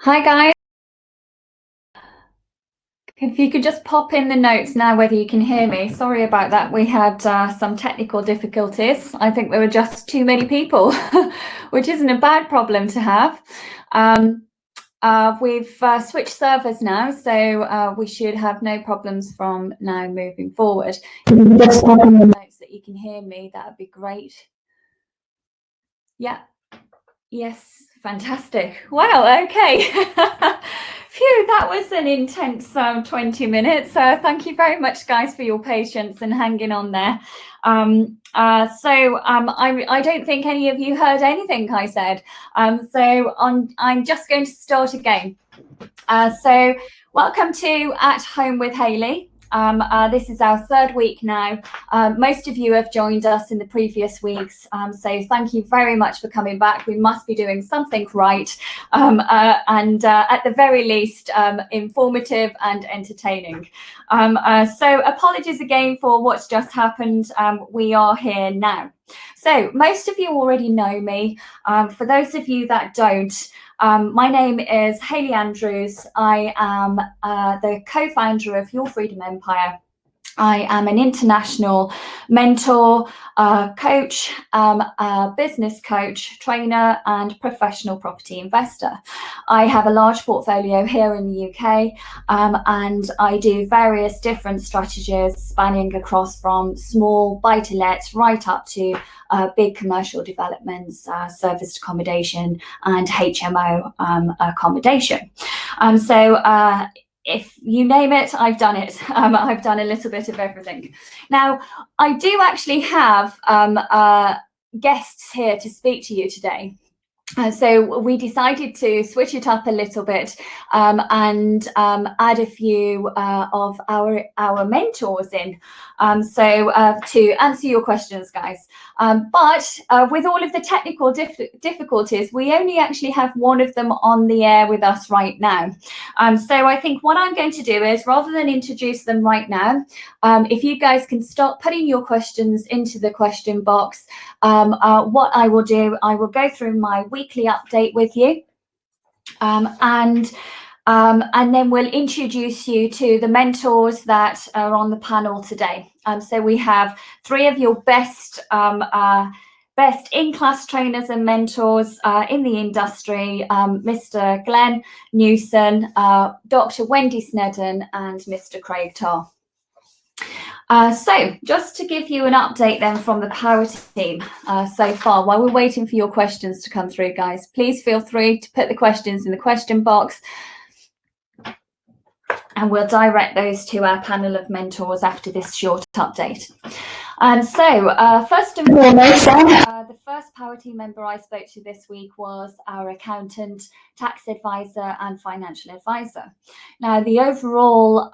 Hi guys, if you could just pop in the notes now whether you can hear me. Sorry about that, we had some technical difficulties. I think there were just too many people, which isn't a bad problem to have. We've switched servers now, so we should have no problems from now moving forward. If you could just pop in the notes that you can hear me, that would be great. Yeah. Yes, fantastic. Wow, okay. Phew, that was an intense 20 minutes. Thank you very much, guys, for your patience and hanging on there. I don't think any of you heard anything I said. I'm just going to start again. So welcome to At Home with Hayley. This is our third week now. Most of you have joined us in the previous weeks, so thank you very much for coming back. We must be doing something right, and at the very least, informative and entertaining. So apologies again for what's just happened. We are here now. So most of you already know me. For those of you that don't, my name is Hayley Andrews. I am the co-founder of Your Freedom Empire. I am an international mentor, coach, business coach, trainer, and professional property investor. I have a large portfolio here in the UK, and I do various different strategies spanning across from small buy-to-lets right up to big commercial developments, serviced accommodation, and HMO accommodation. If you name it, I've done it. I've done a little bit of everything. Now, I do actually have guests here to speak to you today. So we decided to switch it up a little bit and add a few of our mentors in, to answer your questions, guys. But with all of the technical difficulties, we only actually have one of them on the air with us right now. So I think what I'm going to do is, rather than introduce them right now, if you guys can start putting your questions into the question box, what I will do, I will go through my weekly update with you, and then we'll introduce you to the mentors that are on the panel today. So we have three of your best in-class trainers and mentors in the industry, Mr. Glenn Newson, Dr. Wendy Snedden, and Mr. Craig Tarr. So just to give you an update then from the power team so far, while we're waiting for your questions to come through, guys, please feel free to put the questions in the question box, and we'll direct those to our panel of mentors after this short update. First and foremost, the first power team member I spoke to this week was our accountant, tax advisor, and financial advisor. Now, the overall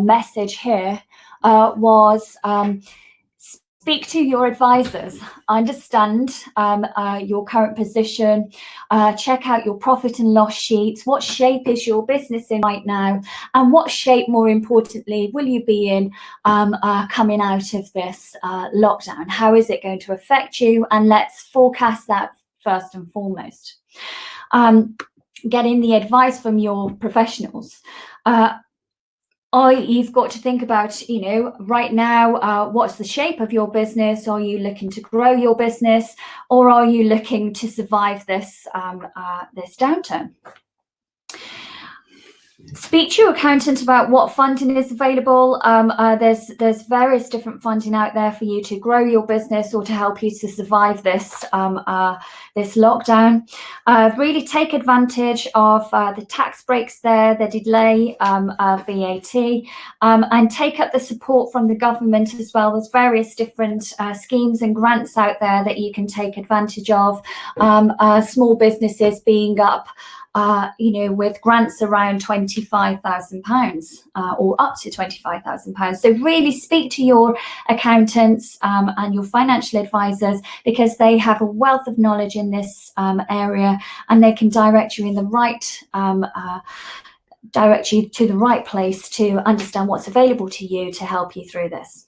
message here was speak to your advisors, understand your current position, check out your profit and loss sheets, what shape is your business in right now, and what shape, more importantly, will you be in coming out of this lockdown? How is it going to affect you? And let's forecast that first and foremost. Getting the advice from your professionals. You've got to think about, right now, what's the shape of your business? Are you looking to grow your business, or are you looking to survive this this downturn? Speak to your accountant about what funding is available. There's various different funding out there for you to grow your business or to help you to survive this this lockdown. Really take advantage of the tax breaks there, the delay VAT, and take up the support from the government as well. There's various different schemes and grants out there that you can take advantage of. Small businesses being up, with grants around £25,000 or up to £25,000. So really speak to your accountants and your financial advisors, because they have a wealth of knowledge in this area, and they can direct you in the right direct you to the right place to understand what's available to you to help you through this.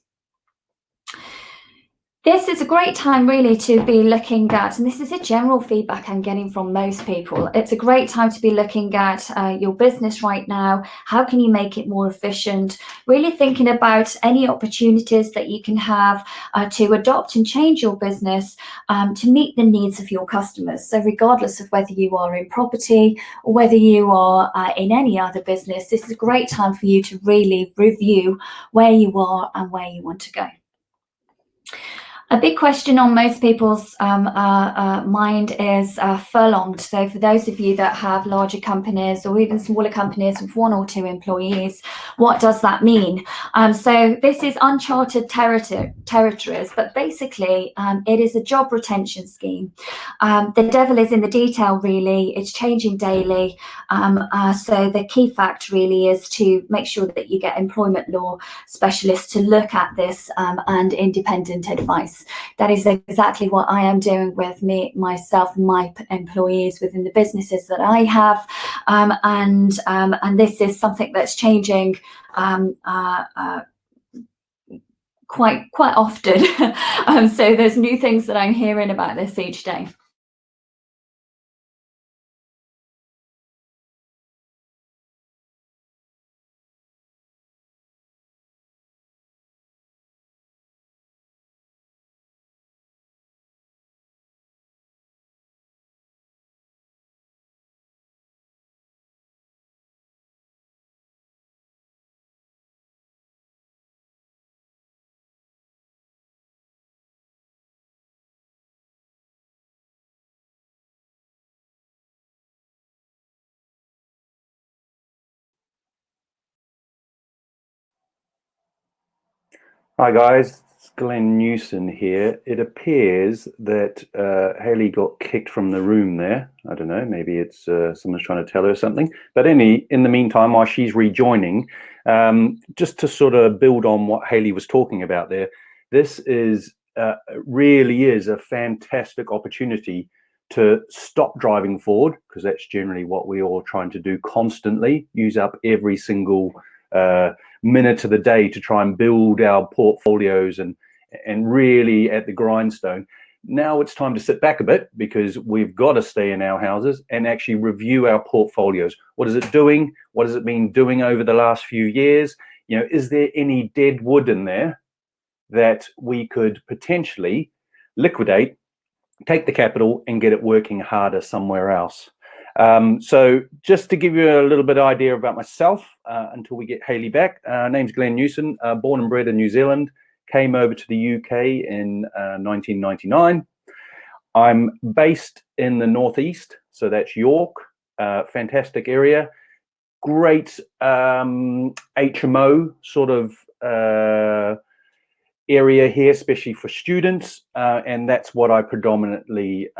This is a great time really to be looking at, and this is a general feedback I'm getting from most people, it's a great time to be looking at your business right now. How can you make it more efficient? Really thinking about any opportunities that you can have to adopt and change your business to meet the needs of your customers. So regardless of whether you are in property or whether you are in any other business, this is a great time for you to really review where you are and where you want to go. A big question on most people's mind is furlonged. So for those of you that have larger companies or even smaller companies with 1 or 2 employees, what does that mean? So this is uncharted territories, but basically it is a job retention scheme. The devil is in the detail, really. It's changing daily. So the key fact really is to make sure that you get employment law specialists to look at this and independent advice. That is exactly what I am doing with myself, my employees within the businesses that I have, and this is something that's changing quite often. So there's new things that I'm hearing about this each day. Hi guys, it's Glenn Newson here. It appears that Hayley got kicked from the room there. I don't know, maybe it's someone's trying to tell her something. But in the meantime, while she's rejoining, just to sort of build on what Hayley was talking about there, this is really is a fantastic opportunity to stop driving forward, because that's generally what we're all trying to do constantly, use up every single minute of the day to try and build our portfolios and really at the grindstone. Now it's time to sit back a bit, because we've got to stay in our houses and actually review our portfolios. What is it doing? What has it been doing over the last few years? You know, is there any dead wood in there that we could potentially liquidate, take the capital and get it working harder somewhere else? So just to give you a little bit of idea about myself, until we get Hayley back, name's Glenn Newson, born and bred in New Zealand, came over to the UK in 1999. I'm based in the Northeast, so that's York, fantastic area, great HMO sort of area here, especially for students, and that's what I predominantly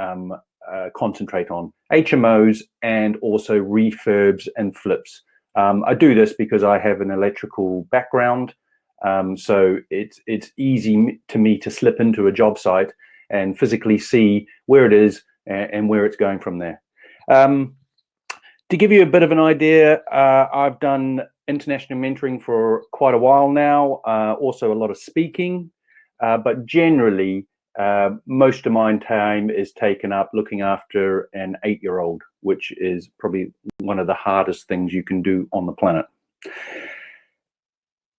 concentrate on, HMOs and also refurbs and flips. I do this because I have an electrical background, so it's easy to me to slip into a job site and physically see where it is and where it's going from there. To give you a bit of an idea, I've done international mentoring for quite a while now, also a lot of speaking, but generally most of my time is taken up looking after an 8-year-old, which is probably one of the hardest things you can do on the planet.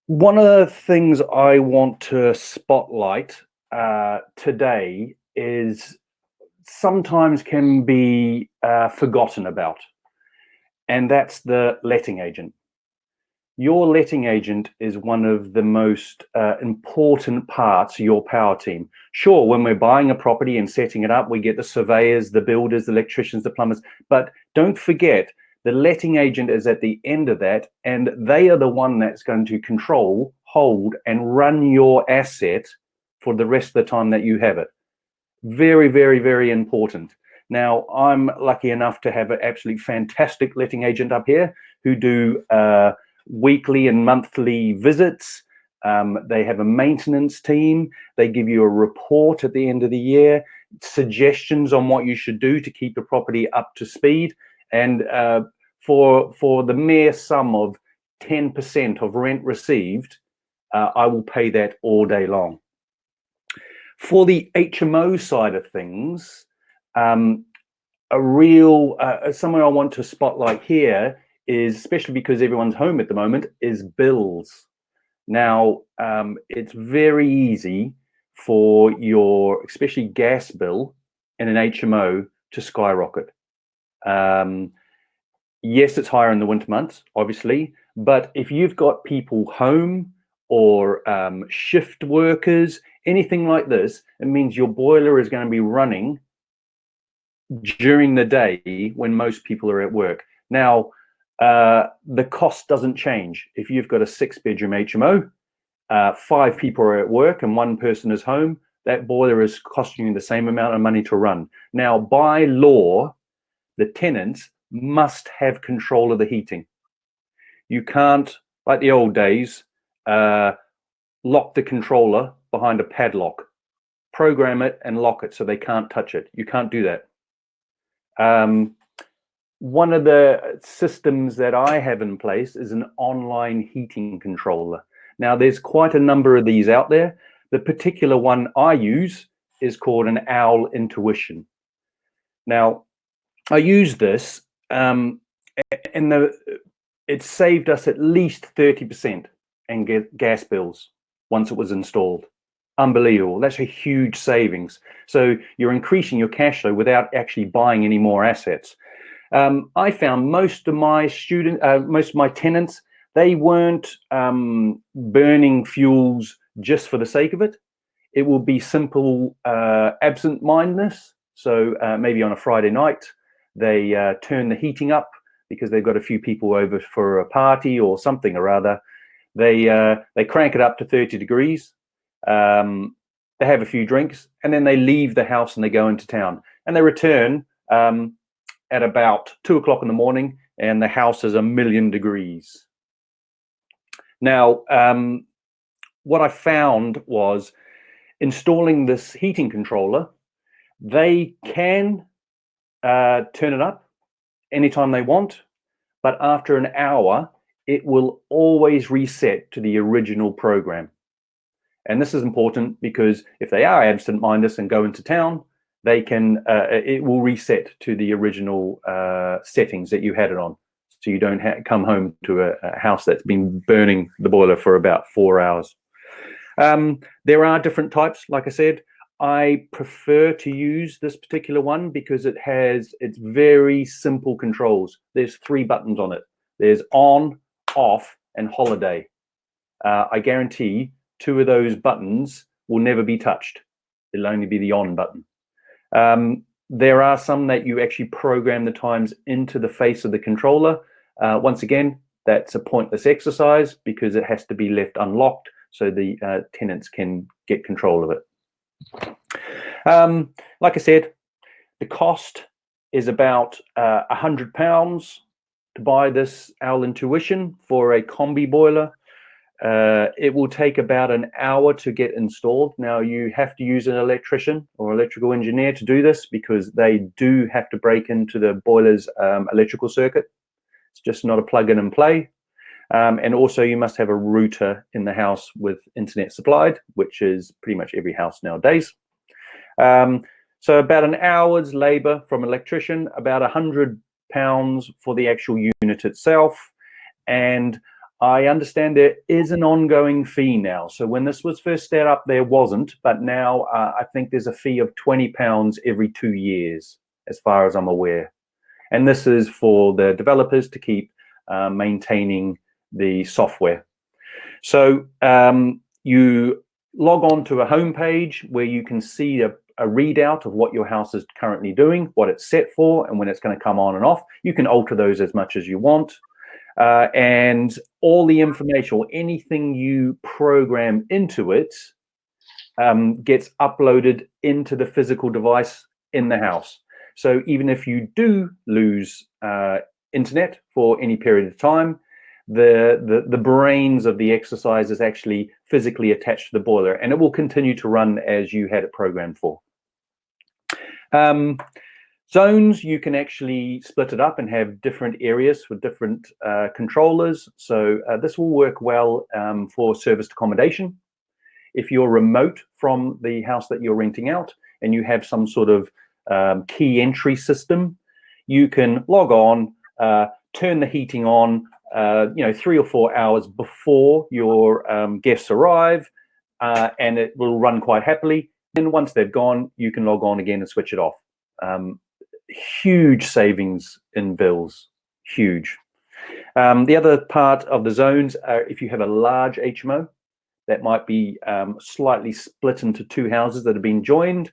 One of the things I want to spotlight today is sometimes can be forgotten about, and that's the letting agent. Your letting agent is one of the most important parts of your power team. Sure, when we're buying a property and setting it up, we get the surveyors, the builders, the electricians, the plumbers, but don't forget, the letting agent is at the end of that, and they are the one that's going to control, hold, and run your asset for the rest of the time that you have it. Very, very, very important. Now, I'm lucky enough to have an absolutely fantastic letting agent up here who do weekly and monthly visits. They have a maintenance team. They give you a report at the end of the year, suggestions on what you should do to keep the property up to speed. And for the mere sum of 10% of rent received, I will pay that all day long. For the HMO side of things, a real somewhere I want to spotlight here is, especially because everyone's home at the moment, is bills. Now, it's very easy for your, especially gas bill in an HMO, to skyrocket. Yes, it's higher in the winter months, obviously, but if you've got people home or shift workers, anything like this, it means your boiler is going to be running during the day when most people are at work. Now, the cost doesn't change. If you've got a 6-bedroom HMO, 5 people are at work and 1 person is home, that boiler is costing you the same amount of money to run. Now, by law, the tenants must have control of the heating. You can't, like the old days, lock the controller behind a padlock, program it and lock it so they can't touch it. You can't do that. One of the systems that I have in place is an online heating controller. Now, there's quite a number of these out there. The particular one I use is called an Owl Intuition. Now, I use this, and it saved us at least 30% in gas bills once it was installed. Unbelievable. That's a huge savings. So you're increasing your cash flow without actually buying any more assets. I found most of my tenants, they weren't burning fuels just for the sake of it. It will be simple absent-mindedness. So maybe on a Friday night, they turn the heating up because they've got a few people over for a party or something or other. They crank it up to 30 degrees. They have a few drinks, and then they leave the house and they go into town. And they return at about 2 o'clock in the morning, and the house is 1,000,000 degrees. Now, what I found was installing this heating controller, they can turn it up anytime they want, but after an hour, it will always reset to the original program. And this is important because if they are absent-minded and go into town, they can it will reset to the original settings that you had it on, so you don't come home to a house that's been burning the boiler for about 4 hours. There are different types. Like I said, I prefer to use this particular one because it's very simple controls. There's 3 buttons on it. There's on, off, and holiday. I guarantee 2 of those buttons will never be touched. It'll only be the on button. There are some that you actually program the times into the face of the controller. Once again, that's a pointless exercise because it has to be left unlocked so the tenants can get control of it. Like I said, the cost is about £100 to buy this Owl Intuition for a combi boiler. It will take about an hour to get installed. Now, you have to use an electrician or electrical engineer to do this because they do have to break into the boiler's electrical circuit. It's just not a plug in and play. And also you must have a router in the house with internet supplied, which is pretty much every house nowadays. So about an hour's labor from an electrician, about £100 for the actual unit itself. And I understand there is an ongoing fee now. So when this was first set up, there wasn't, but now I think there's a fee of £20 every 2 years, as far as I'm aware. And this is for the developers to keep maintaining the software. So you log on to a home page where you can see a readout of what your house is currently doing, what it's set for, and when it's going to come on and off. You can alter those as much as you want. And all the information or anything you program into it gets uploaded into the physical device in the house. So even if you do lose internet for any period of time, the brains of the exercise is actually physically attached to the boiler, and it will continue to run as you had it programmed for. Zones, you can actually split it up and have different areas for different controllers. So this will work well for serviced accommodation. if you're remote from the house that you're renting out and you have some sort of key entry system, you can log on, turn the heating on, 3 or 4 hours before your guests arrive, and it will run quite happily. And once they've gone, you can log on again and switch it off. Huge savings in bills, huge. The other part of the zones are if you have a large HMO that might be slightly split into 2 houses that have been joined,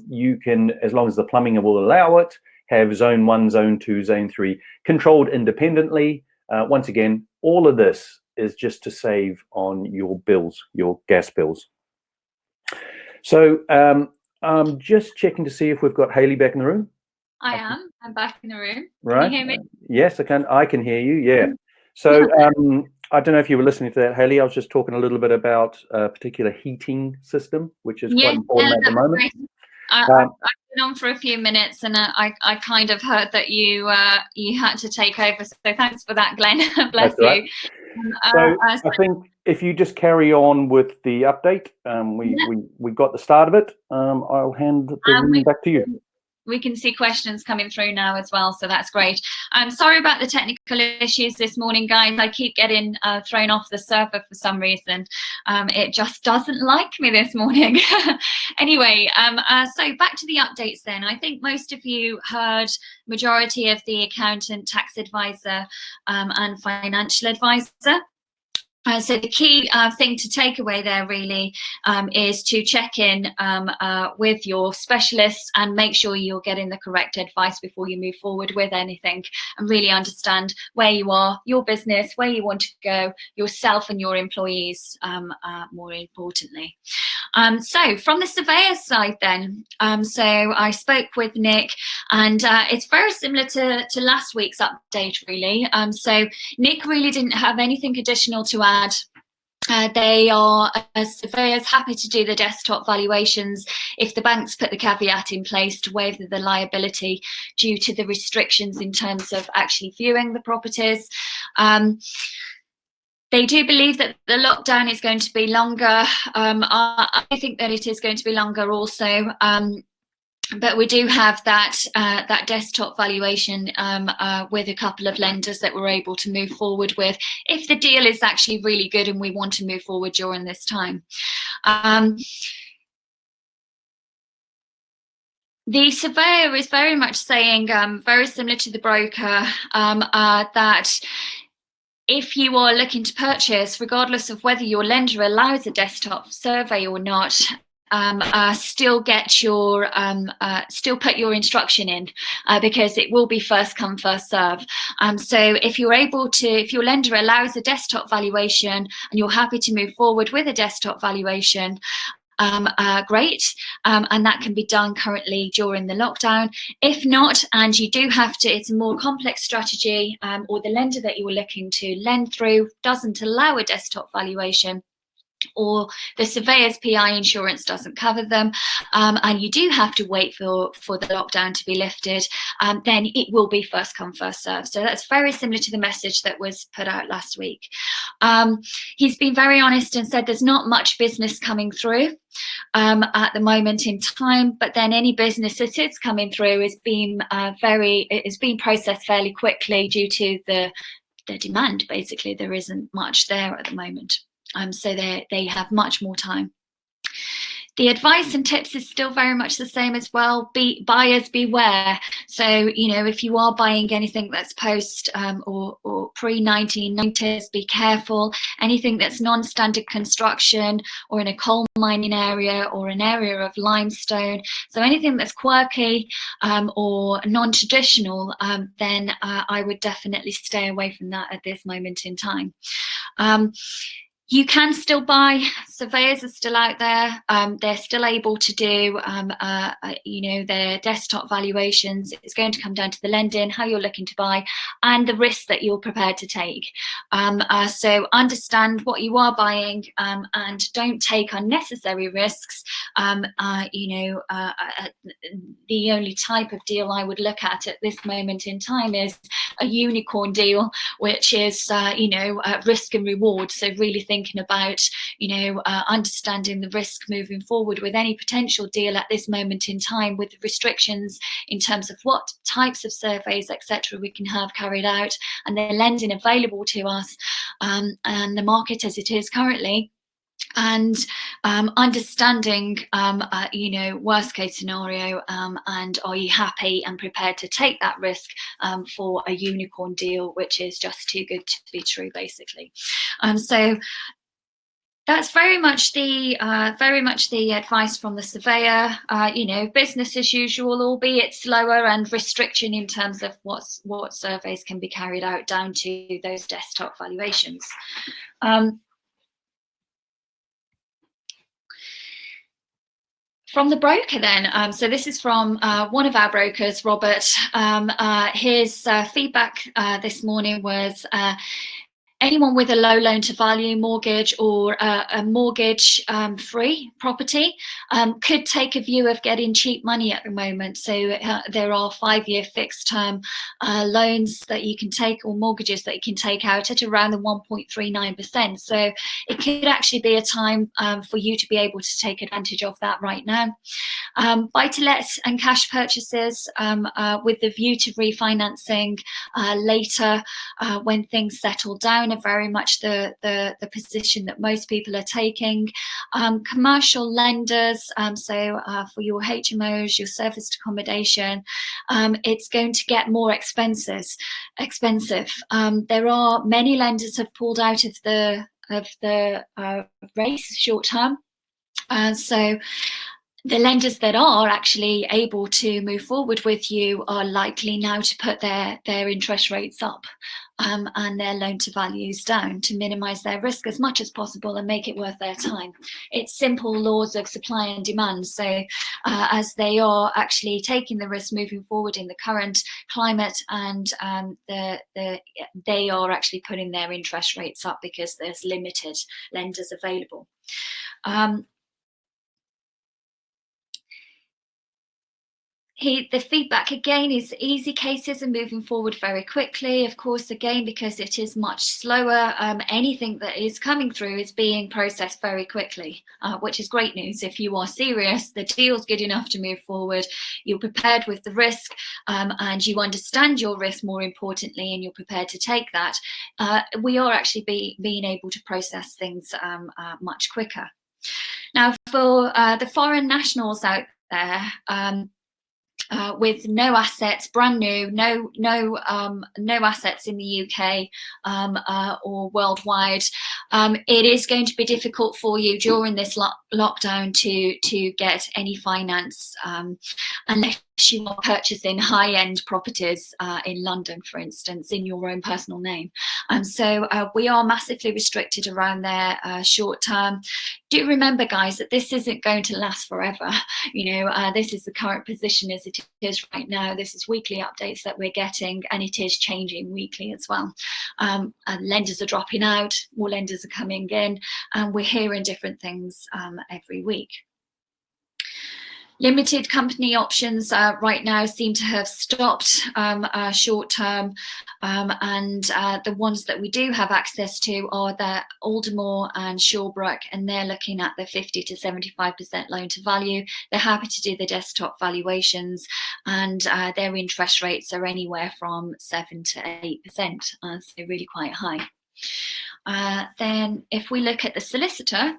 you can, as long as the plumbing will allow it, have zone 1, zone 2, zone 3 controlled independently. Once again, all of this is just to save on your bills, your gas bills. So I'm just checking to see if we've got Hayley back in the room. I am. I'm back in the room. Right. Can you hear me? Yes, I can. I can hear you. Yeah. So I don't know if you were listening to that, Hayley. I was just talking a little bit about a particular heating system, which is quite important at the moment. I've been on for a few minutes, and I kind of heard that you had to take over. So thanks for that, Glenn. Bless you. Right. So I think if you just carry on with the update, we got the start of it. I'll hand the room back to you. We can see questions coming through now as well, so that's great. Sorry about the technical issues this morning, guys. I keep getting thrown off the server for some reason. It just doesn't like me this morning. Anyway, so back to the updates then. I think most of you heard majority of the accountant, tax advisor, and financial advisor. So the key thing to take away there really is to check in with your specialists and make sure you're getting the correct advice before you move forward with anything, and really understand where you are, your business, where you want to go, yourself and your employees, more importantly. So from the surveyor side then, so I spoke with Nick, and it's very similar to last week's update really. So Nick really didn't have anything additional to add. They are, as surveyors, happy to do the desktop valuations if the banks put the caveat in place to waive the liability due to the restrictions in terms of actually viewing the properties. They do believe that the lockdown is going to be longer. I think that it is going to be longer also. But we do have that desktop valuation with a couple of lenders that we're able to move forward with if the deal is actually really good and we want to move forward during this time. The surveyor is very much saying, very similar to the broker, that if you are looking to purchase, regardless of whether your lender allows a desktop survey or not, still get your still put your instruction in, because it will be first come first serve. So if you're able to, if your lender allows a desktop valuation and you're happy to move forward with a desktop valuation, great, and that can be done currently during the lockdown. If not, and you do have to, it's a more complex strategy, or the lender that you're looking to lend through doesn't allow a desktop valuation, or the surveyor's PI insurance doesn't cover them, and you do have to wait for the lockdown to be lifted, then it will be first come first serve. So that's very similar to the message that was put out last week. He's been very honest and said there's not much business coming through at the moment in time, but then any business that is coming through is being processed fairly quickly due to the demand. Basically, there isn't much there at the moment. So they have much more time. The advice and tips is still very much the same as well. Buyers beware. So, you know, if you are buying anything that's post or pre-1990s, be careful. Anything that's non-standard construction or in a coal mining area or an area of limestone. So anything that's quirky or non-traditional, then I would definitely stay away from that at this moment in time. You can still buy, surveyors are still out there, they're still able to do, you know, their desktop valuations. It's going to come down to the lending, how you're looking to buy, and the risk that you're prepared to take. So understand what you are buying, and don't take unnecessary risks. You know, the only type of deal I would look at this moment in time is a unicorn deal, which is, you know, risk and reward. So really think thinking about, understanding the risk moving forward with any potential deal at this moment in time, with the restrictions in terms of what types of surveys, etc., we can have carried out, and the lending available to us, and the market as it is currently, and understanding, worst case scenario, and are you happy and prepared to take that risk for a unicorn deal, which is just too good to be true, basically. So that's very much the advice from the surveyor. Business as usual, albeit slower, and restriction in terms of what surveys can be carried out down to those desktop valuations. From the broker then, so this is from one of our brokers, Robert. His feedback this morning was anyone with a low loan to value mortgage or a mortgage free property could take a view of getting cheap money at the moment. So there are 5-year fixed term loans that you can take, or mortgages that you can take out at around the 1.39%. So it could actually be a time for you to be able to take advantage of that right now. Buy-to-let and cash purchases with the view to refinancing later when things settle down are very much the position that most people are taking. Commercial lenders, so for your HMOs, your serviced accommodation, it's going to get more expensive. There are many lenders have pulled out of the race short term, so the lenders that are actually able to move forward with you are likely now to put their interest rates up and their loan to values down to minimize their risk as much as possible and make it worth their time. It's simple laws of supply and demand. So as they are actually taking the risk moving forward in the current climate, and they are actually putting their interest rates up because there's limited lenders available. The feedback again is easy cases are moving forward very quickly. Of course, again, because it is much slower, anything that is coming through is being processed very quickly, which is great news. If you are serious, the deal's good enough to move forward, you're prepared with the risk, and you understand your risk more importantly, and you're prepared to take that, we are actually being able to process things much quicker. Now, for the foreign nationals out there, with no assets, brand new, no assets in the UK or worldwide, it is going to be difficult for you during this lockdown to get any finance unless you are purchasing high-end properties in London, for instance, in your own personal name. So we are massively restricted around there short term. Do remember, guys, that this isn't going to last forever. This is the current position as it is right now. This is weekly updates that we're getting, and it is changing weekly as well. And lenders are dropping out, more lenders are coming in, and we're hearing different things every week. Limited company options right now seem to have stopped short term, and the ones that we do have access to are the Aldermore and Shawbrook, and they're looking at the 50 to 75% loan to value. They're happy to do the desktop valuations, and their interest rates are anywhere from 7 to 8%, so really quite high. Then if we look at the solicitor,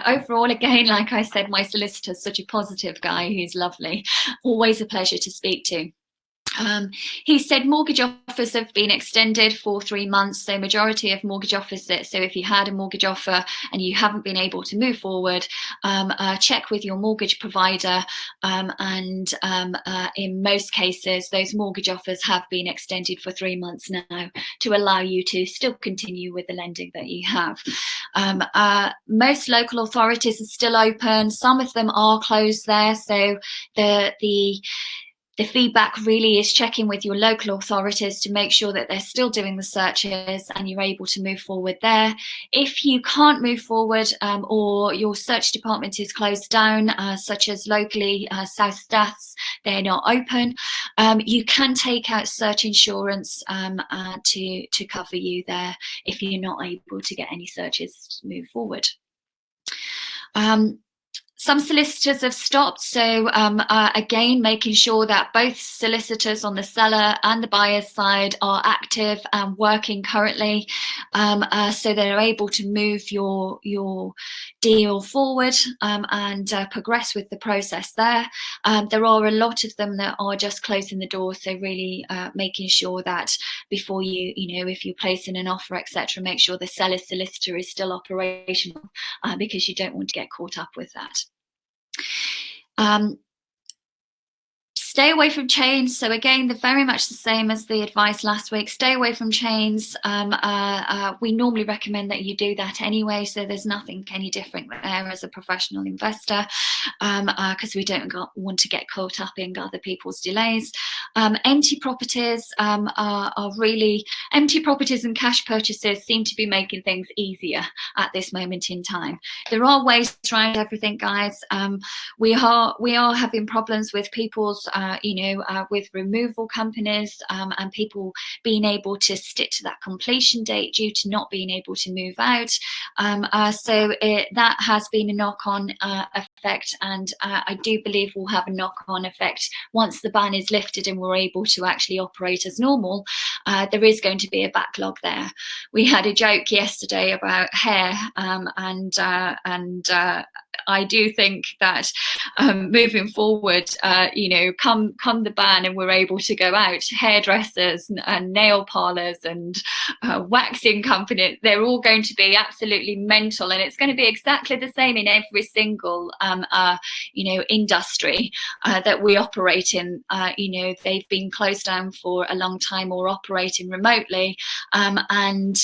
overall, again, like I said, my solicitor is such a positive guy. He's lovely, always a pleasure to speak to. He said mortgage offers have been extended for 3 months, so majority of mortgage offers. So if you had a mortgage offer and you haven't been able to move forward, check with your mortgage provider, and in most cases those mortgage offers have been extended for 3 months now to allow you to still continue with the lending that you have. Most local authorities are still open, some of them are closed there, so the The feedback really is checking with your local authorities to make sure that they're still doing the searches and you're able to move forward there. If you can't move forward or your search department is closed down, such as locally South Staths, they're not open, you can take out search insurance to cover you there if you're not able to get any searches to move forward. Some solicitors have stopped, so again, making sure that both solicitors on the seller and the buyer's side are active and working currently, so they're able to move your deal forward and progress with the process there. There are a lot of them that are just closing the door, so really making sure that before if you're placing an offer, etc., make sure the seller's solicitor is still operational because you don't want to get caught up with that. Stay away from chains. So again, they're very much the same as the advice last week. Stay away from chains. We normally recommend that you do that anyway, so there's nothing any different there as a professional investor, because we don't want to get caught up in other people's delays. Empty properties empty properties and cash purchases seem to be making things easier at this moment in time. There are ways around everything, guys. We are having problems with people's with removal companies and people being able to stick to that completion date due to not being able to move out. So that has been a knock-on effect, and I do believe we'll have a knock-on effect once the ban is lifted and we're able to actually operate as normal. There is going to be a backlog there. We had a joke yesterday about hair, and I do think that moving forward, come the ban and we're able to go out, hairdressers and nail parlors and waxing companies, they're all going to be absolutely mental, and it's going to be exactly the same in every single industry that we operate in. They've been closed down for a long time or operating remotely, and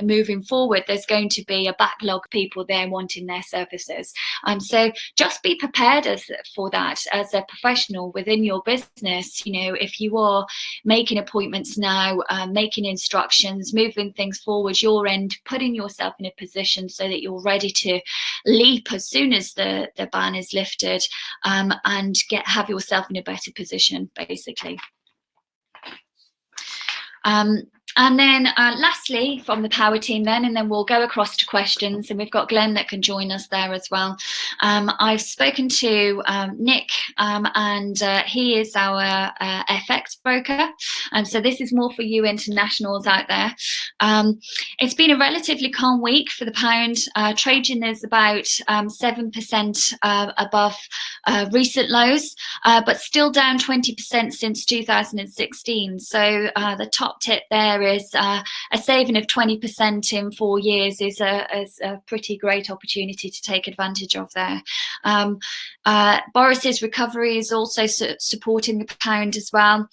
moving forward there's going to be a backlog of people there wanting their services. So just be prepared for that as a professional within your business. If you are making appointments now, making instructions, moving things forward your end, putting yourself in a position so that you're ready to leap as soon as the ban is lifted, and have yourself in a better position, basically. And then lastly, from the power team and then we'll go across to questions, and we've got Glenn that can join us there as well. I've spoken to Nick, and he is our FX broker, and so this is more for you internationals out there. It's been a relatively calm week for the pound. Trading is about 7% above recent lows, but still down 20% since 2016. So the top tip there is a saving of 20% in 4 years is a pretty great opportunity to take advantage of there. Boris's recovery is also supporting the pound as well.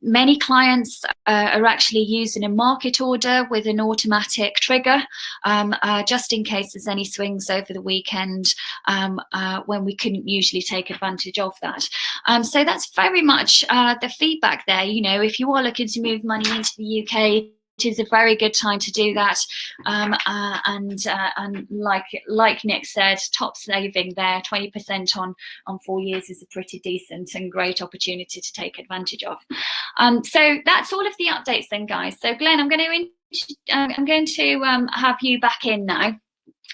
Many clients are actually using a market order with an automatic trigger, just in case there's any swings over the weekend when we couldn't usually take advantage of that. So that's very much the feedback there. If you are looking to move money into the UK, it is a very good time to do that, and like Nick said, top saving there, 20% on 4 years is a pretty decent and great opportunity to take advantage of. So that's all of the updates then, guys. So Glenn, I'm going to have you back in now.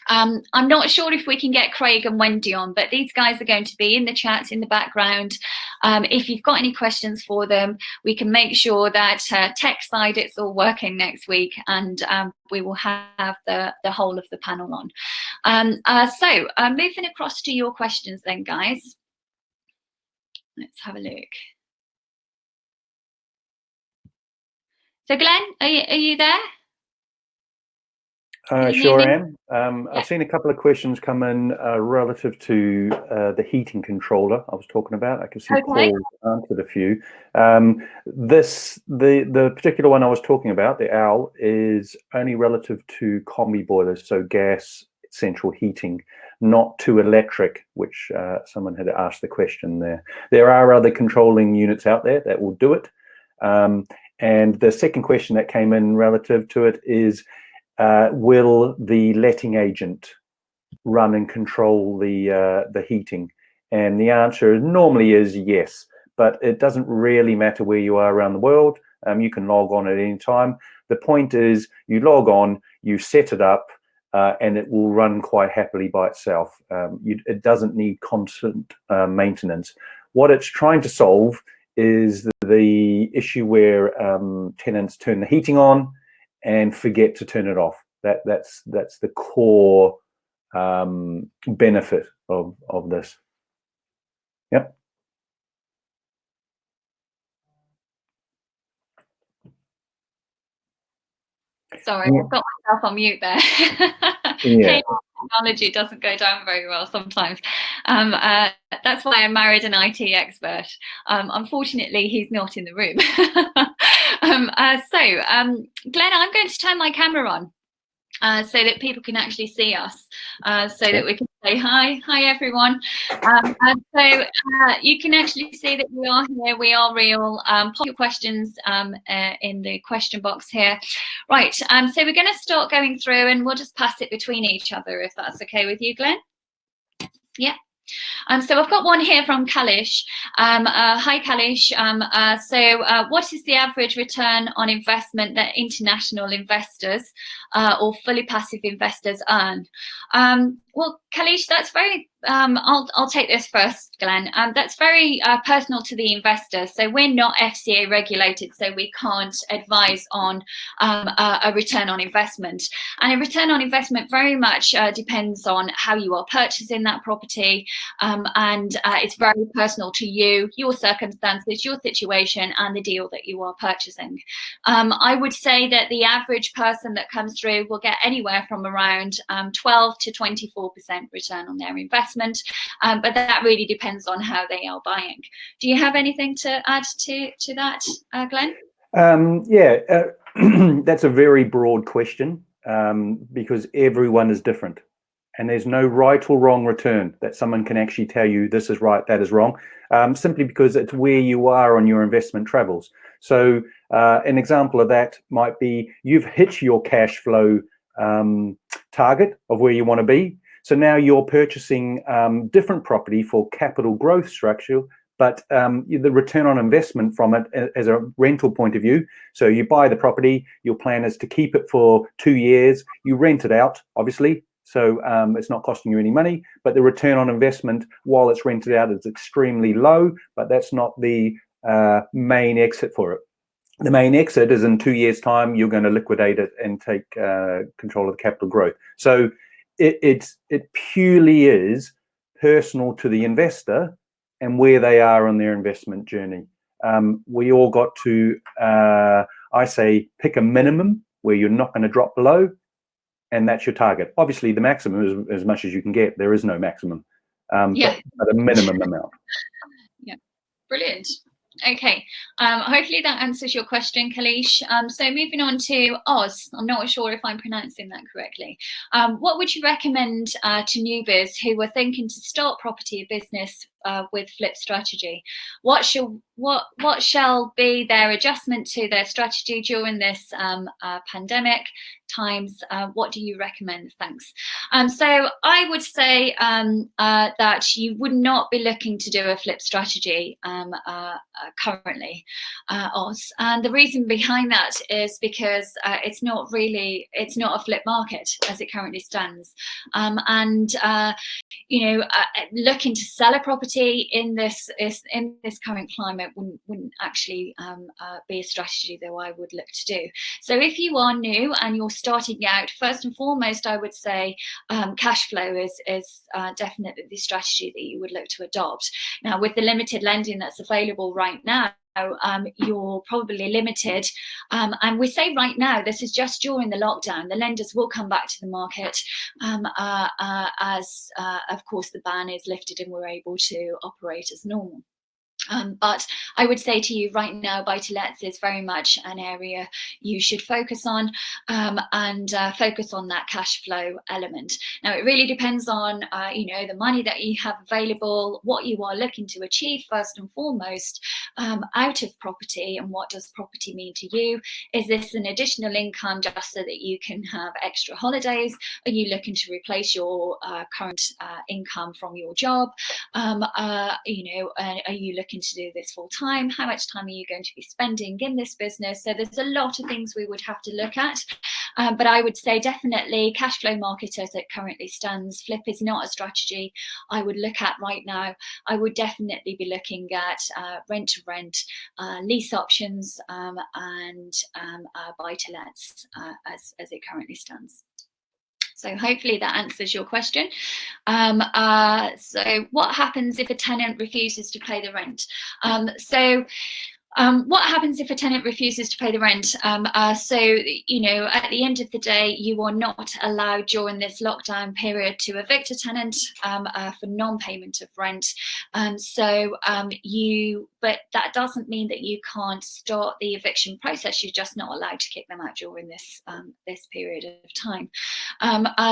I'm not sure if we can get Craig and Wendy on, but these guys are going to be in the chat in the background. If you've got any questions for them, we can make sure that tech side it's all working next week, and we will have the whole of the panel on. So moving across to your questions then, guys. Let's have a look. So Glenn, are you there? Sure am. I've seen a couple of questions come in relative to the heating controller I was talking about. I can see Paul answered a few. The particular one I was talking about, the OWL, is only relative to combi boilers, so gas central heating. not too electric, which someone had asked the question there. There are other controlling units out there that will do it. And the second question that came in relative to it is, will the letting agent run and control the heating? And the answer normally is yes, but it doesn't really matter where you are around the world. You can log on at any time. The point is, you log on, you set it up, and it will run quite happily by itself. It doesn't need constant maintenance. What it's trying to solve is the issue where tenants turn the heating on and forget to turn it off. That's the core benefit of this. Yep. Sorry, I've got myself on mute there. Yeah. Technology doesn't go down very well sometimes. That's why I married an IT expert. Unfortunately, he's not in the room. Glenn, I'm going to turn my camera on so that people can actually see us, so that we can say hi everyone. You can actually see that we are here, we are real. Pop your questions in the question box here. Right, so we're going to start going through and we'll just pass it between each other, if that's okay with you, Glenn. Yeah. So I've got one here from Kalish. Hi, Kalish. What is the average return on investment that international investors or fully passive investors earn? Well, Kalish, that's very, I'll take this first, Glenn. That's very personal to the investor. So we're not FCA regulated, so we can't advise on a return on investment. And a return on investment very much depends on how you are purchasing that property, and it's very personal to you, your circumstances, your situation, and the deal that you are purchasing. I would say that the average person that comes through will get anywhere from around 12 to 24% return on their investment, but that really depends on how they are buying. Do you have anything to add to that, Glenn? That's a very broad question, because everyone is different, and there's no right or wrong return that someone can actually tell you this is right, that is wrong, simply because it's where you are on your investment travels. So an example of that might be you've hit your cash flow target of where you want to be. So now you're purchasing different property for capital growth structure, but the return on investment from it as a rental point of view. So you buy the property, your plan is to keep it for 2 years, you rent it out, obviously. So it's not costing you any money, but the return on investment while it's rented out is extremely low, but that's not the main exit for it. The main exit is in 2 years' time, you're going to liquidate it and take control of the capital growth. So it purely is personal to the investor and where they are on their investment journey. We all got to, I say, pick a minimum where you're not going to drop below, and that's your target. Obviously, the maximum is as much as you can get. There is no maximum, but a minimum amount. Yeah, brilliant. Okay, hopefully that answers your question, Kalish. So moving on to Oz, I'm not sure if I'm pronouncing that correctly. What would you recommend to newbies who are thinking to start property business with flip strategy? What shall be their adjustment to their strategy during this pandemic times? What do you recommend? Thanks. So I would say that you would not be looking to do a flip strategy currently, Oz. And the reason behind that is because it's not a flip market as it currently stands. Looking to sell a property in this current climate wouldn't actually be a strategy that I would look to do. So if you are new and you're starting out, first and foremost, I would say cash flow is definitely the strategy that you would look to adopt. Now, with the limited lending that's available right now, you're probably limited, and we say right now, this is just during the lockdown. The lenders will come back to the market as of course the ban is lifted and we're able to operate as normal. But I would say to you right now, buy-to-lets is very much an area you should focus on, and focus on that cash flow element. Now, it really depends on the money that you have available, what you are looking to achieve first and foremost out of property, and what does property mean to you? Is this an additional income just so that you can have extra holidays? Are you looking to replace your current income from your job? Are you looking to do this full time? How much time are you going to be spending in this business? So there's a lot of things we would have to look at. But I would say definitely cash flow market as it currently stands, flip is not a strategy I would look at right now. I would definitely be looking at rent to rent, lease options, and buy to lets as it currently stands. So hopefully that answers your question. So what happens if a tenant refuses to pay the rent? What happens if a tenant refuses to pay the rent? At the end of the day, you are not allowed during this lockdown period to evict a tenant for non-payment of rent. But that doesn't mean that you can't start the eviction process. You're just not allowed to kick them out during this period of time.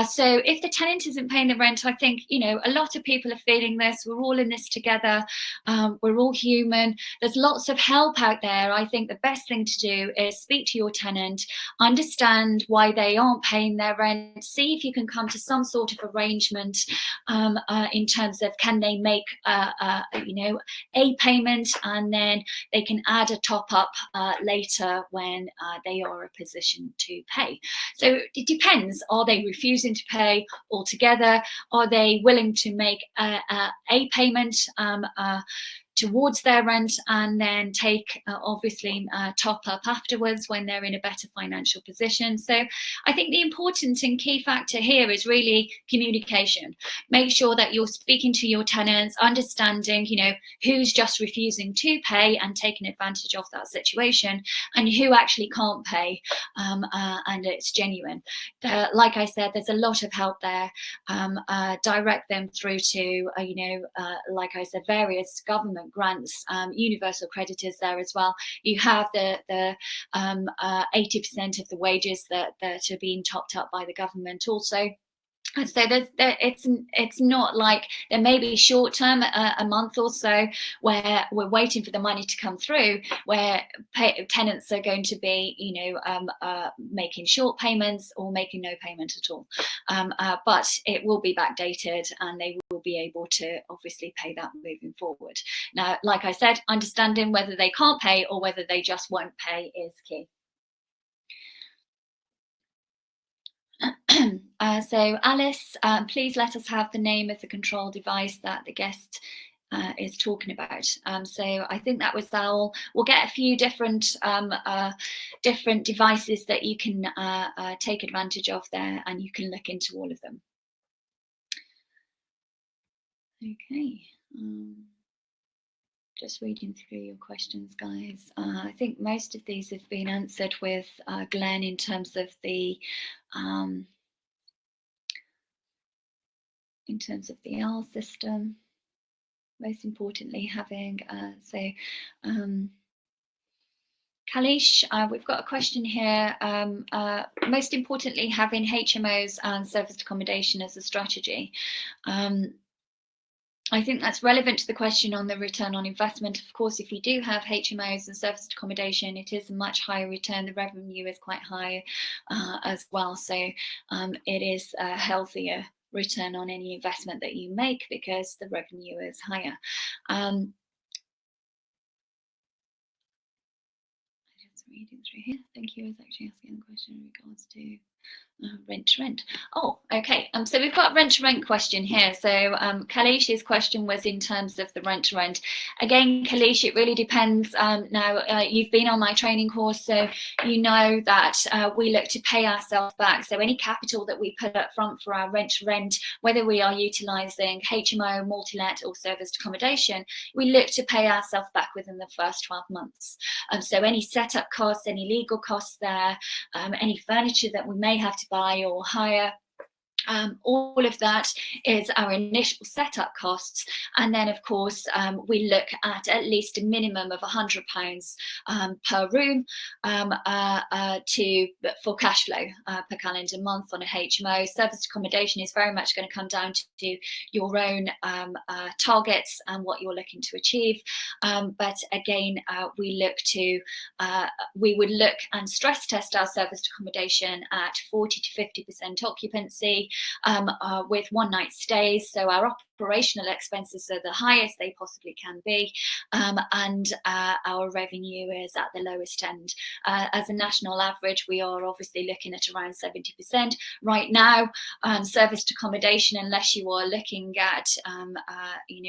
So if the tenant isn't paying the rent, I think, a lot of people are feeling this. We're all in this together. We're all human. There's lots of help out there. I think the best thing to do is speak to your tenant, understand why they aren't paying their rent, see if you can come to some sort of arrangement in terms of, can they make a payment, and then they can add a top up later when they are in a position to pay. So it depends. Are they refusing to pay altogether? Are they willing to make a payment towards their rent and then take obviously top up afterwards when they're in a better financial position? So I think the important and key factor here is really communication. Make sure that you're speaking to your tenants, understanding who's just refusing to pay and taking advantage of that situation, and who actually can't pay and it's genuine. Like I said, there's a lot of help there. Direct them through to like I said, various government grants, universal creditors there as well. You have the 80% of the wages that are being topped up by the government also. And so it's not like there may be short term, a month or so, where we're waiting for the money to come through, where tenants are going to be, making short payments or making no payment at all. But it will be backdated, and they will be able to obviously pay that moving forward. Now, like I said, understanding whether they can't pay or whether they just won't pay is key. So Alice, please let us have the name of the control device that the guest is talking about. So I think that was that. We'll get a few different devices that you can take advantage of there, and you can look into all of them. Okay. Just reading through your questions, guys. I think most of these have been answered with Glenn in terms of the R system. Most importantly, having Kalish, we've got a question here. Most importantly, having HMOs and serviced accommodation as a strategy. I think that's relevant to the question on the return on investment. Of course, if you do have HMOs and serviced accommodation, it is a much higher return. The revenue is quite high as well. So it is a healthier return on any investment that you make because the revenue is higher. Just reading through here. Thank you. I was actually asking a question in regards to rent to rent. Oh, okay. So we've got a rent to rent question here. So Kalish's question was in terms of the rent to rent. Again, Kalish, it really depends. Now you've been on my training course, so you know that we look to pay ourselves back. So any capital that we put up front for our rent to rent, whether we are utilising HMO, multi-let or serviced accommodation, we look to pay ourselves back within the first 12 months. So any setup costs, any legal costs there, any furniture that we may have to buy or hire, All of that is our initial setup costs, and then of course we look at least a minimum of £100 per room for cash flow per calendar month on a HMO. Serviced accommodation is very much going to come down to your own targets and what you're looking to achieve. But again, we would look and stress test our serviced accommodation at 40 to 50% occupancy. With one night stays, so our operational expenses are the highest they possibly can be, and our revenue is at the lowest end. As a national average, we are obviously looking at around 70%. Right now, serviced accommodation, unless you are looking at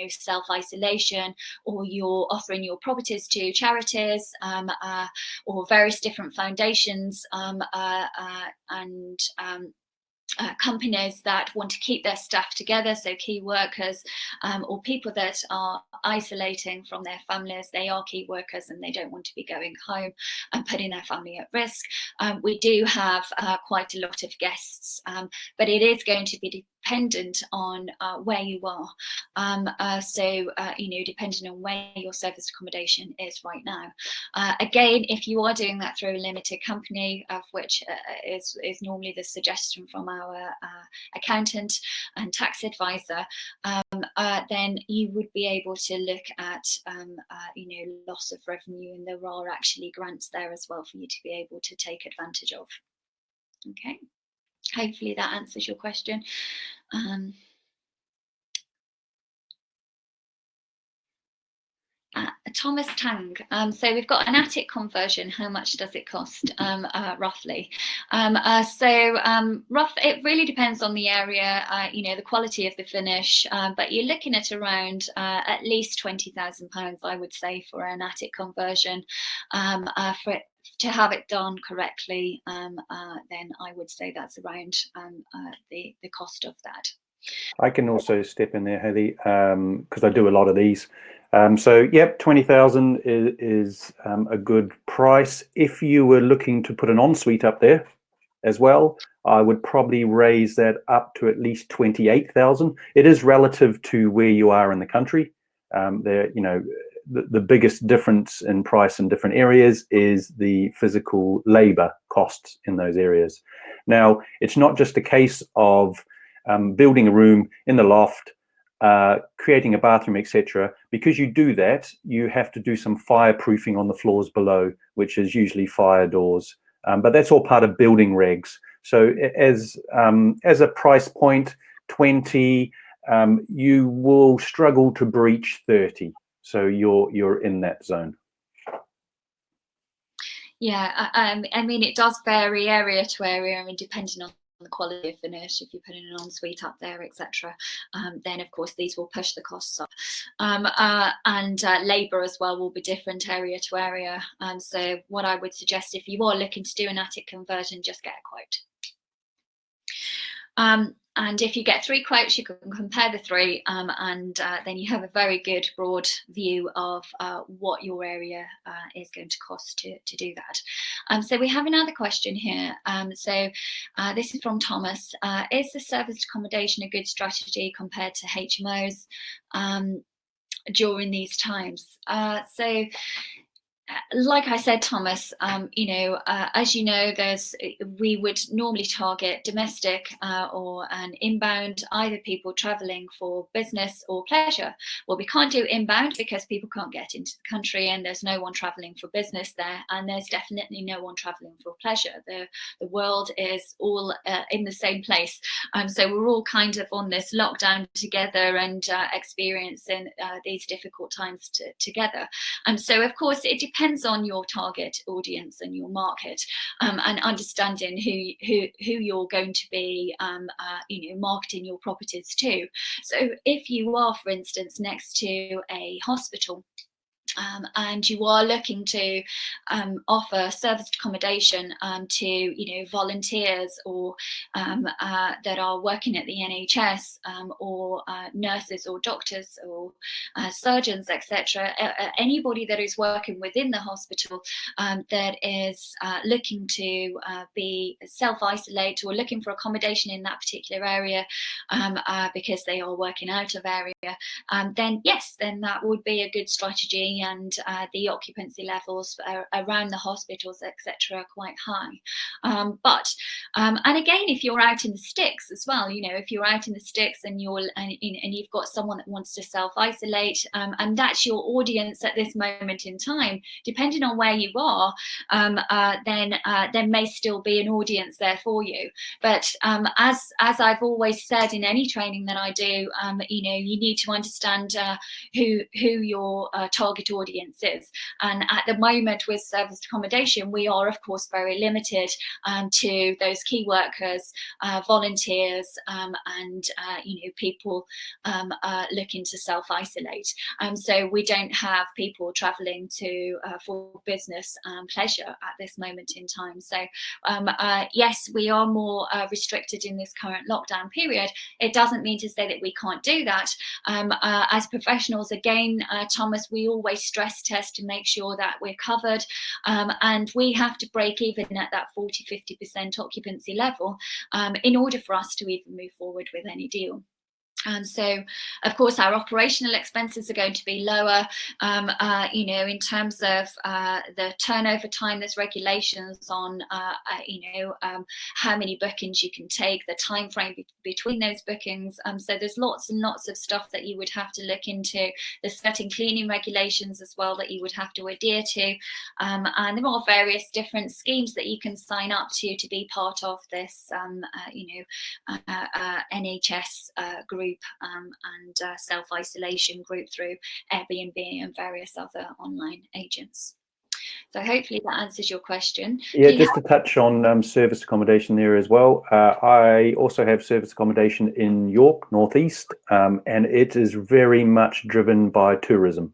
self-isolation, or you're offering your properties to charities or various different foundations and companies that want to keep their staff together, so key workers or people that are isolating from their families, they are key workers and they don't want to be going home and putting their family at risk. We do have quite a lot of guests, but it is going to be dependent on where you are. Depending on where your serviced accommodation is right now. Again, if you are doing that through a limited company, of which is normally the suggestion from our accountant and tax advisor, then you would be able to look at loss of revenue, and there are actually grants there as well for you to be able to take advantage of. Okay, hopefully that answers your question. Thomas Tang, so we've got an attic conversion. How much does it cost roughly? It really depends on the area, the quality of the finish, but you're looking at around at least £20,000, I would say, for an attic conversion. For it to have it done correctly, then I would say that's around the cost of that. I can also step in there, Hayley, because I do a lot of these. So, yep, 20,000 is a good price. If you were looking to put an ensuite up there as well, I would probably raise that up to at least 28,000. It is relative to where you are in the country. The biggest difference in price in different areas is the physical labor costs in those areas. Now, it's not just a case of building a room in the loft, creating a bathroom, etc. Because you do that, you have to do some fireproofing on the floors below, which is usually fire doors. But that's all part of building regs. So as a price point, 20, you will struggle to breach 30. So you're in that zone. Yeah, I mean, it does vary area to area. I mean, depending on the quality of finish, if you're putting an ensuite up there, etc., then of course these will push the costs up. And labour as well will be different area to area. So what I would suggest, if you are looking to do an attic conversion, just get a quote. And if you get 3 quotes, you can compare the 3, and then you have a very good broad view of what your area is going to cost to do that. So we have another question here. This is from Thomas. Is the serviced accommodation a good strategy compared to HMOs during these times? Like I said, Thomas, as you know, we would normally target domestic or an inbound, either people travelling for business or pleasure. Well, we can't do inbound because people can't get into the country, and there's no one travelling for business there, and there's definitely no one travelling for pleasure. The world is all in the same place, so we're all kind of on this lockdown together and experiencing these difficult times together. So, of course, it depends on your target audience and your market, and understanding who you're going to be marketing your properties to. So if you are, for instance, next to a hospital, and you are looking to offer serviced accommodation to volunteers or that are working at the NHS, or nurses or doctors or surgeons, etc. Anybody that is working within the hospital that is looking to be self-isolate or looking for accommodation in that particular area because they are working out of area, then yes, then that would be a good strategy. And the occupancy levels around the hospitals, etc., are quite high. And again, if you're out in the sticks as well, if you're out in the sticks and you've got someone that wants to self-isolate, and that's your audience at this moment in time, depending on where you are, then there may still be an audience there for you. But as I've always said in any training that I do, you need to understand who your target audience is. And at the moment with serviced accommodation, we are of course very limited to those key workers, volunteers, and people looking to self-isolate. So we don't have people travelling to for business pleasure at this moment in time. So yes, we are more restricted in this current lockdown period. It doesn't mean to say that we can't do that. As professionals, again, Thomas, we always stress test to make sure that we're covered, and we have to break even at that 40-50% occupancy level in order for us to even move forward with any deal. So, of course, our operational expenses are going to be lower. In terms of the turnover time, there's regulations on, how many bookings you can take, the time frame between those bookings. So there's lots and lots of stuff that you would have to look into. There's certain cleaning regulations as well that you would have to adhere to. And there are various different schemes that you can sign up to be part of this, NHS group and self-isolation group through Airbnb and various other online agents. So hopefully that answers your question. Yeah, just to touch on service accommodation there as well. I also have service accommodation in York, Northeast, and it is very much driven by tourism.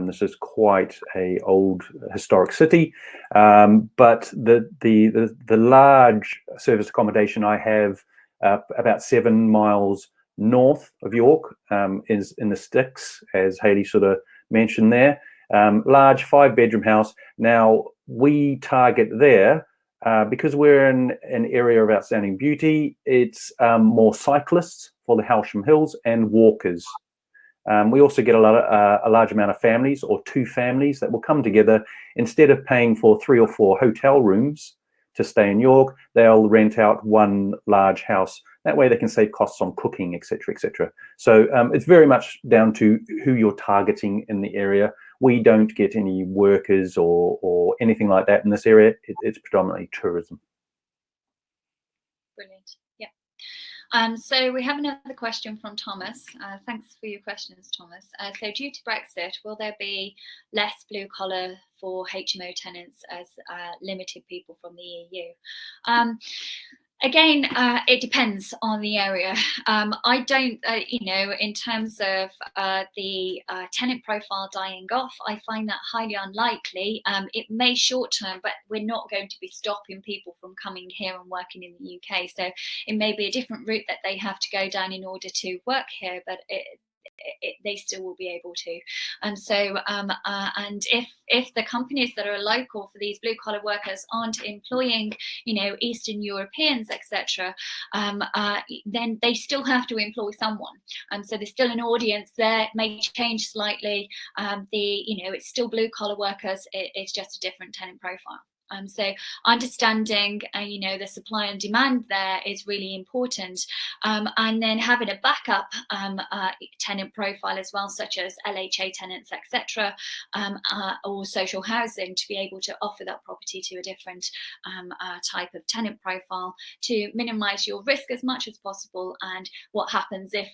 This is quite a old historic city, but the large service accommodation I have about 7 miles north of York is in the sticks, as Hayley sort of mentioned there. Large 5-bedroom house. Now we target there because we're in an area of outstanding beauty. It's more cyclists for the Halsham Hills and walkers. We also get a large amount of families, or 2 families, that will come together. Instead of paying for 3 or 4 hotel rooms to stay in York, they'll rent out one large house. That way they can save costs on cooking, etc., etc. So it's very much down to who you're targeting in the area. We don't get any workers or anything like that in this area. It's predominantly tourism. Brilliant. Yeah. So we have another question from Thomas. Thanks for your questions, Thomas. So due to Brexit, will there be less blue collar for HMO tenants as limited people from the EU? Again, it depends on the area. I don't, in terms of the tenant profile dying off, I find that highly unlikely. It may short term, but we're not going to be stopping people from coming here and working in the UK. So it may be a different route that they have to go down in order to work here, but they still will be able to. And so and if the companies that are local for these blue collar workers aren't employing Eastern Europeans, etc., then they still have to employ someone. So there's still an audience there. It may change slightly. It's still blue collar workers. It's just a different tenant profile. So understanding, the supply and demand there is really important, and then having a backup tenant profile as well, such as LHA tenants, etc., or social housing, to be able to offer that property to a different type of tenant profile to minimise your risk as much as possible. And what happens if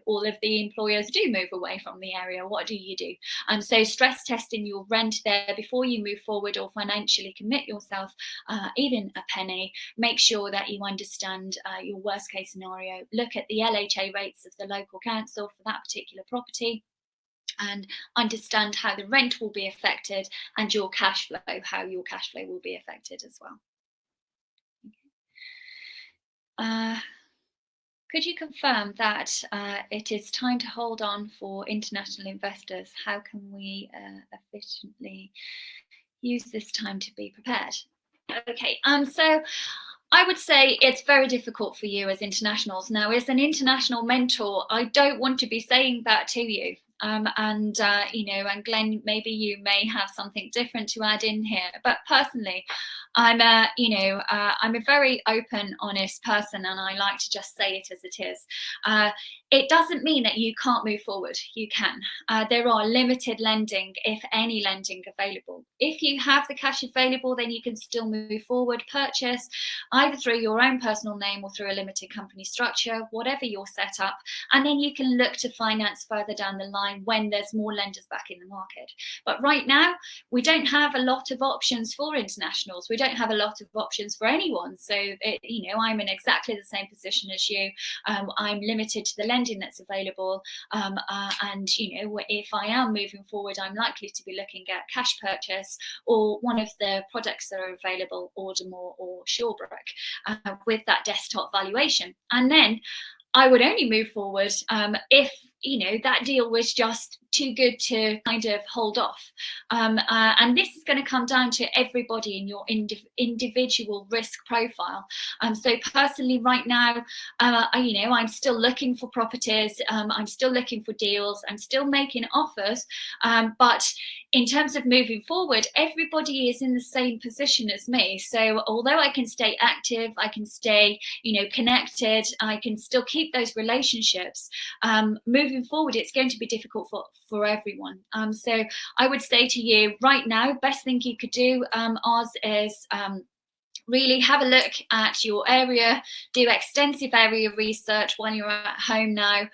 all of the employers do move away from the area? What do you do? So stress testing your rent there before you move forward or financially commit yourself even a penny. Make sure that you understand your worst case scenario. Look at the LHA rates of the local council for that particular property. and understand how the rent will be affected and your cash flow, how your cash flow will be affected as well. Could you confirm that it is time to hold on for international investors? How can we efficiently use this time to be prepared? Okay, so I would say it's very difficult for you as internationals. Now, as an international mentor, I don't want to be saying that to you. And Glenn, maybe you may have something different to add in here. But personally, I'm a very open, honest person, and I like to just say it as it is. It doesn't mean that you can't move forward. You can. There are limited lending, if any lending available. If you have the cash available, then you can still move forward, purchase, either through your own personal name or through a limited company structure, whatever your setup, and then you can look to finance further down the line when there's more lenders back in the market. But right now, we don't have a lot of options for internationals. We don't have a lot of options for anyone. So, I'm in exactly the same position as you. I'm limited to the lending that's available. And if I am moving forward, I'm likely to be looking at cash purchase or one of the products that are available, Ordermore or Shawbrook, with that desktop valuation. And then I would only move forward if that deal was just too good to kind of hold off. And this is going to come down to everybody in your individual risk profile. So personally, right now, I'm still looking for properties. I'm still looking for deals. I'm still making offers. But in terms of moving forward, everybody is in the same position as me. So although I can stay active, I can stay, connected, I can still keep those relationships. Moving forward, it's going to be difficult for everyone. So I would say to you right now, best thing you could do, Oz, is really have a look at your area, do extensive area research while you're at home now,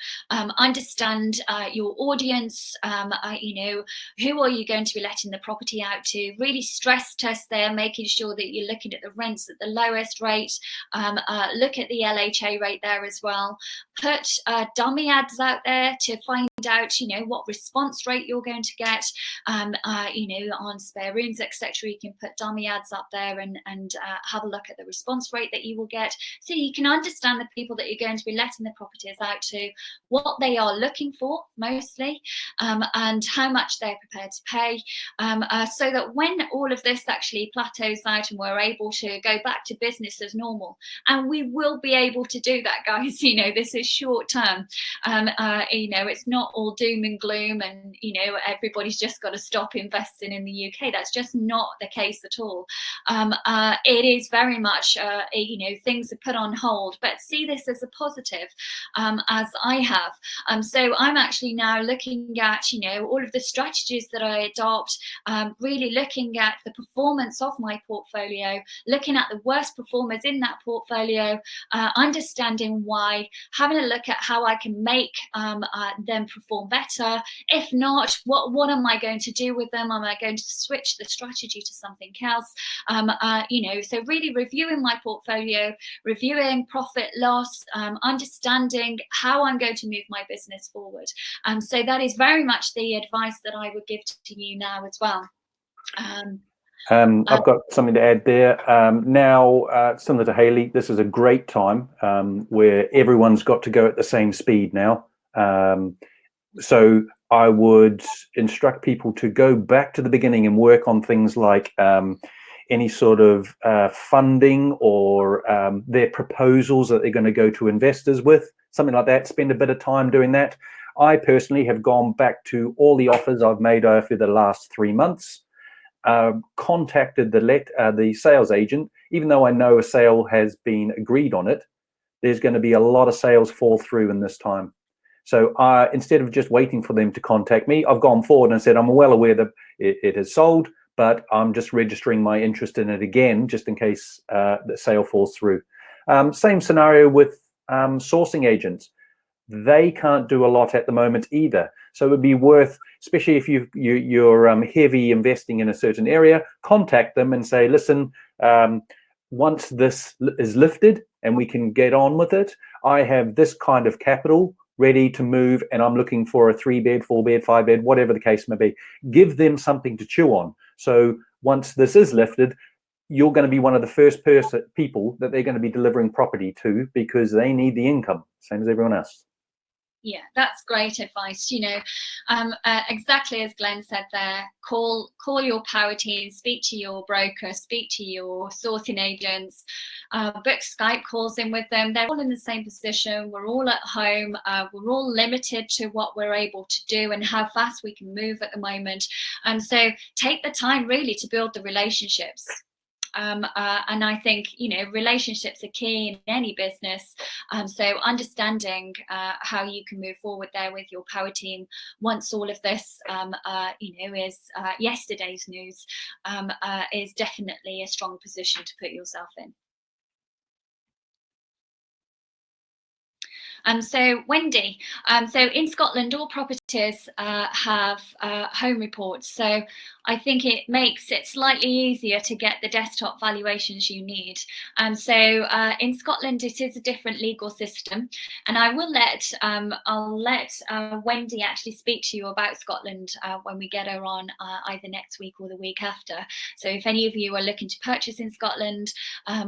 understand your audience, who are you going to be letting the property out to, really stress test there, making sure that you're looking at the rents at the lowest rate, look at the LHA rate there as well, put dummy ads out there to find out, what response rate you're going to get, on spare rooms, etc. You can put dummy ads up there and have a look at the response rate that you will get, so you can understand the people that you're going to be letting the properties out to, what they are looking for mostly, and how much they're prepared to pay, so that when all of this actually plateaus out and we're able to go back to business as normal, and we will be able to do that, guys. This is short term. It's not all doom and gloom and everybody's just got to stop investing in the UK. That's just not the case at all. It is very much things are put on hold, but see this as a positive, as I have. So I'm actually now looking at all of the strategies that I adopt, really looking at the performance of my portfolio, looking at the worst performers in that portfolio, understanding why, having a look at how I can make them perform better. If not, what am I going to do with them? Am I going to switch the strategy to something else? So really reviewing my portfolio, reviewing profit loss, understanding how I'm going to move my business forward. So that is very much the advice that I would give to you now as well. I've got something to add there. Now, similar to Hayley, this is a great time where everyone's got to go at the same speed now. So I would instruct people to go back to the beginning and work on things like any sort of funding or their proposals that they're going to go to investors with, something like that. Spend a bit of time doing that. I personally have gone back to all the offers I've made over the last 3 months, contacted the sales agent. Even though I know a sale has been agreed on it, there's going to be a lot of sales fall through in this time. So instead of just waiting for them to contact me, I've gone forward and said, I'm well aware that it has sold, but I'm just registering my interest in it again, just in case the sale falls through. Same scenario with sourcing agents. They can't do a lot at the moment either. So it would be worth, especially if you're heavy investing in a certain area, contact them and say, listen, once this is lifted and we can get on with it, I have this kind of capital. ready to move and I'm looking for a 3-bed, 4-bed, 5-bed, whatever the case may be. Give them something to chew on. So once this is lifted, you're going to be one of the first people that they're going to be delivering property to, because they need the income, same as everyone else. Yeah, that's great advice. You know, exactly as Glenn said there, call your power team, speak to your broker, speak to your sourcing agents, book Skype calls in with them. They're all in the same position. We're all at home. We're all limited to what we're able to do and how fast we can move at the moment. So take the time really to build the relationships. And I think, you know, relationships are key in any business. So understanding how you can move forward there with your power team once all of this, you know, is yesterday's news, is definitely a strong position to put yourself in. So Wendy, so in Scotland, all properties have home reports. So I think it makes it slightly easier to get the desktop valuations you need. So in Scotland, it is a different legal system, and I will I'll let Wendy actually speak to you about Scotland when we get her on either next week or the week after. So if any of you are looking to purchase in Scotland,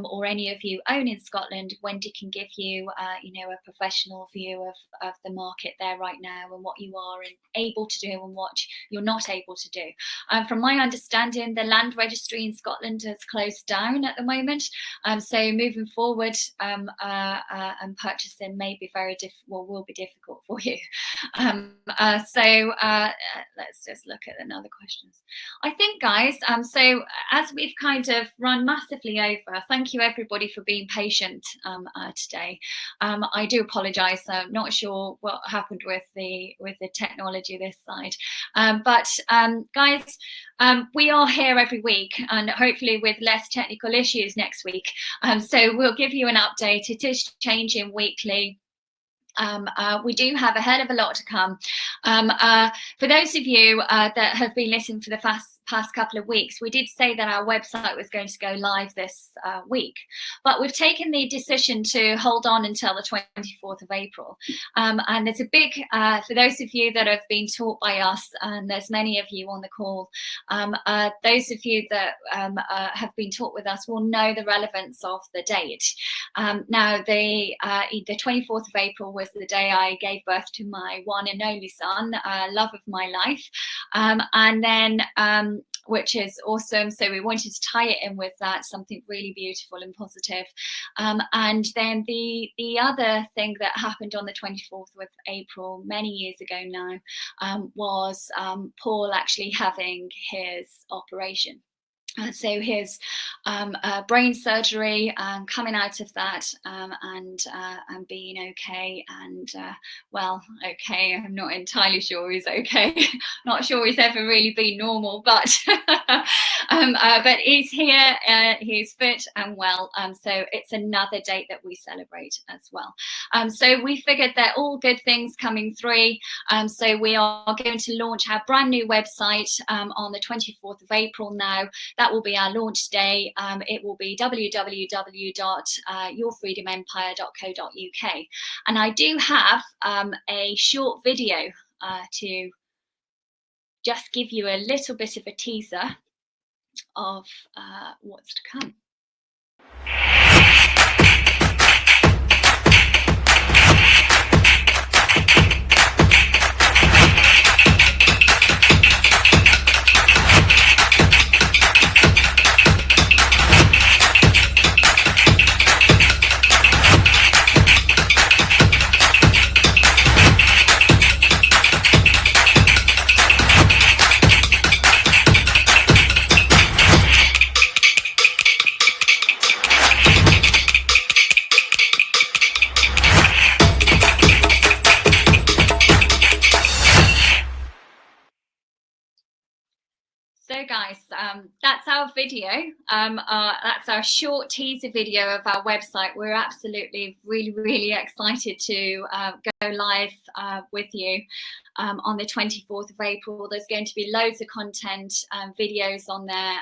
or any of you own in Scotland, Wendy can give you, you know, a professional view of the market there right now and what you are able to do and what you're not able to do. From my understanding, the land registry in Scotland has closed down at the moment. So moving forward, and purchasing may be will be difficult for you. So let's just look at another questions. I think, guys, so as we've kind of run massively over, thank you everybody for being patient today. I do apologize. I'm not sure what happened with the technology this side, but guys, we are here every week, and hopefully with less technical issues next week. So we'll give you an update. It is changing weekly. We do have a hell of a lot to come. For those of you that have been listening for the past couple of weeks, we did say that our website was going to go live this week, but we've taken the decision to hold on until the 24th of April. And there's a big, for those of you that have been taught by us, and there's many of you on the call, those of you that have been taught with us will know the relevance of the date. Now, the 24th of April was the day I gave birth to my one and only son, love of my life, and then which is awesome. So we wanted to tie it in with that, something really beautiful and positive. And then the other thing that happened on the 24th of April, many years ago now, was Paul actually having his operation. So his brain surgery, coming out of that, and being okay, and well, okay, I'm not entirely sure he's okay. Not sure he's ever really been normal, but but he's here, he's fit and well. So it's another date that we celebrate as well. So we figured that all good things coming through. So we are going to launch our brand new website on the 24th of April now. That will be our launch day. It will be www.yourfreedomempire.co.uk. And I do have a short video to just give you a little bit of a teaser of what's to come. So guys, that's our video. That's our short teaser video of our website. We're absolutely really excited to go live with you on the 24th of April. There's going to be loads of content, videos on there,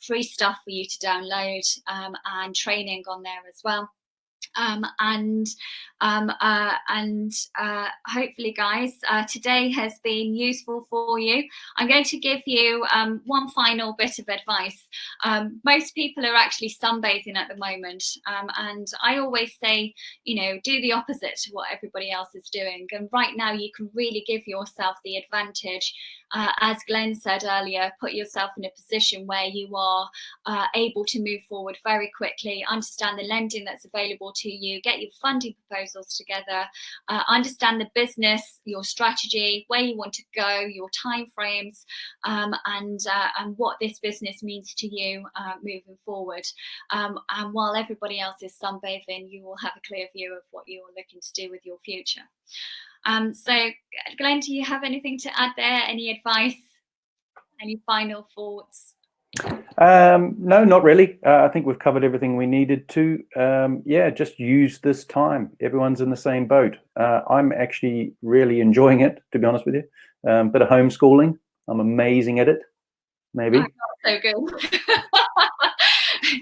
free stuff for you to download, and training on there as well. And hopefully, guys, today has been useful for you. I'm going to give you one final bit of advice. Most people are actually sunbathing at the moment, and I always say, do the opposite to what everybody else is doing. And right now, you can really give yourself the advantage. As Glenn said earlier, put yourself in a position where you are able to move forward very quickly, understand the lending that's available to you, get your funding proposals together, understand the business, your strategy, where you want to go, your timeframes, and what this business means to you moving forward. And while everybody else is sunbathing, you will have a clear view of what you're looking to do with your future. So, Glenn, do you have anything to add there? Any advice? Any final thoughts? No, not really. I think we've covered everything we needed to. Yeah, just use this time. Everyone's in the same boat. I'm actually really enjoying it, to be honest with you. Bit of homeschooling. I'm amazing at it. Maybe. Oh, so good.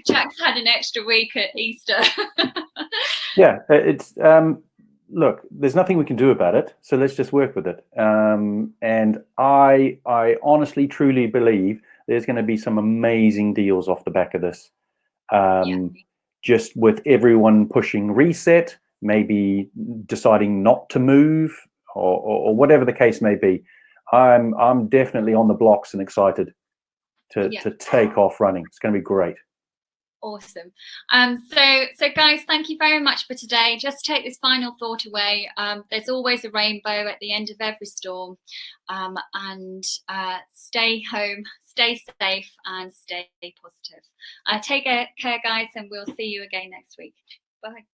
Jack's had an extra week at Easter. Yeah, it's look, there's nothing we can do about it, so let's just work with it. And I honestly, truly believe there's going to be some amazing deals off the back of this. Just with everyone pushing reset, maybe deciding not to move, or whatever the case may be. I'm definitely on the blocks and excited to take off running. It's going to be great. Awesome. So guys, thank you very much for today. Just take this final thought away. There's always a rainbow at the end of every storm. And stay home, stay safe, and stay positive. Take care, guys, and we'll see you again next week. Bye.